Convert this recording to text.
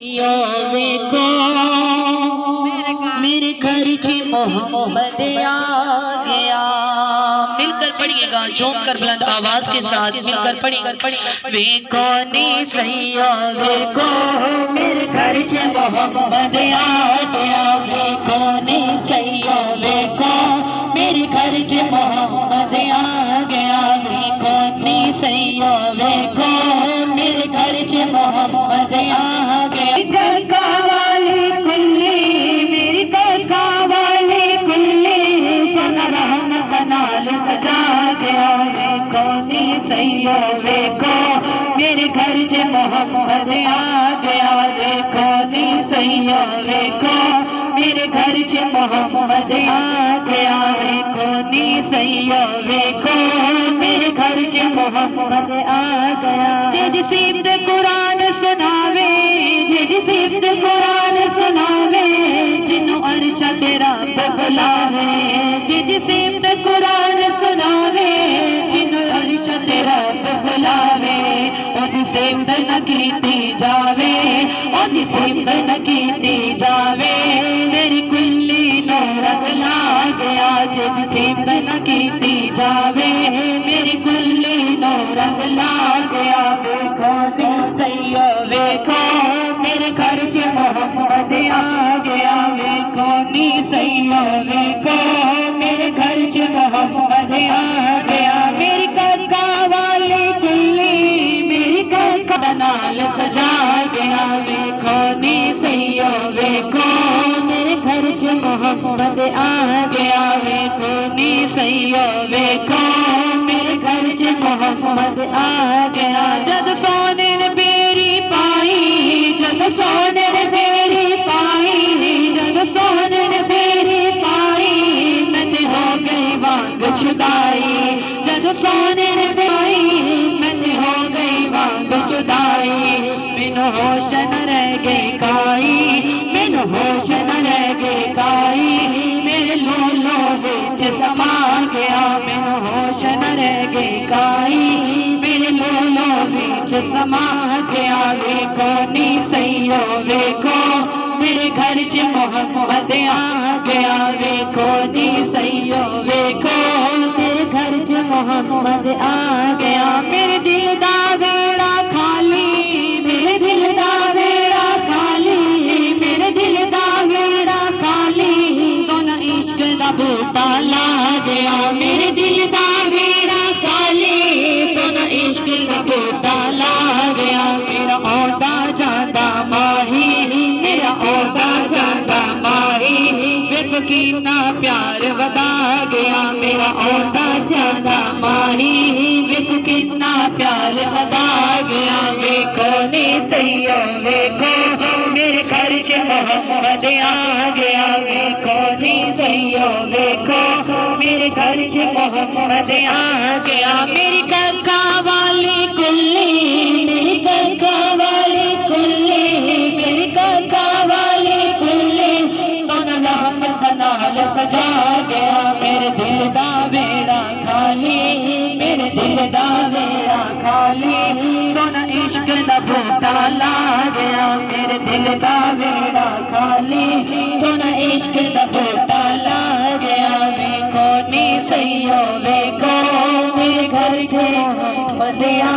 यो देखो मेरे घर च मोहम्मद आ गया। मिलकर पढ़िएगा, झूम कर बुलंद आवाज के साथ मिलकर पढ़िए। देखो नी सैया देखो मेरे घर च मोहम्मद आ गया। देखो नी सैया देखो मेरे घर च मोहम्मद आ गया। देखो नी सैया देखो मेरे घर च मोहम्मद आ गया। काका वाली कुल्ली मेरी काका वाली कुल्ली सोना रहमत नाल सजा गया। देखो नी सैया देखो मेरे घर च मोहम्मद आ गया। देखो नी सैया देखो मेरे घर च मोहम्मद आ गया। देखो नी सैया देखो मेरे घर च मोहम्मद आ गया। जिद सिमत कुरान सुनावे जिद सिमत कुरान सुनावे जिन्हों अर्श तेरा बुलावे। जिद सिमत कुरान सुनावे जिन्हों अर्श तेरा बुलावे। ओदी सिमत न कीती जावे ओदी सिमत न कीती जावे। मेरी कुल्ली नो रंग ला गया। जिद सिमत न कीती जावे मेरी कुल्ली नो रंग ला गया। देखो नी सैया देखो मेरे घर च मोहम्मद आ गया। देखो नी सैया देखो मेरे घर च मोहम्मद आ गया। मेरी काका वाली कुल्ली मेरी काका नाल सजा गया। देखो नी सैया देखो मेरे घर च मोहम्मद आ गया। देखो नी सैया देखो मेरे घर च मोहम्मद आ गया। जद सोने ने बेरी पाई जद सोने ने बेरी पाई जद सोने ने बेरी पाई मैंने हो गई वांग शुदाई। जद सोने ने पाई मैंने हो गई वांग शुदाई। मैनू होश न रह गई काई मैनू होश न रह गई काई। मेरे लोलो विच समा गया मैनू होश न रह गई काई। मेरे लोलो विच समा गया। देखो नी सैया देखो मेरे घर च मोहम्मद आ गया। देखो नी सैया देखो मेरे घर च मोहम्मद आ गया। मेरे दिल दा वेड़ा खाली मेरे दिल दा वेड़ा खाली मेरे दिल दा वेड़ा खाली सोना इश्क दा बूटा ला गया। मेरे दिल दा वेड़ा खाली सोना इश्क दा बूटा ला गया। मेरा औदा जादा माही मेरा औदा जादा माही देखो कितना प्यार वदा गया। मेरा औदा जादा माही देखो कितना प्यार वदा गया। देखो नी सैया देखो मेरे घर च मोहम्मद आ गया। देखो नी सैया देखो मेरे घर च मोहम्मद आ गया। मेरी काका वाली कुल्ली मेरी काका वाली कुल्ली मेरी काका वाली कुल्ली सोना रहमत नाल सजा गया। मेरे दिल दा वेड़ा खाली मेरे दिल दा वेड़ा खाली सोना इश्क दा बूटा ला गया। मेरे दिल दा वेड़ा खाली सोना इश्क दा बूटा ला गया। देखो नी सैया देखो मेरे घर च मोहम्मद आ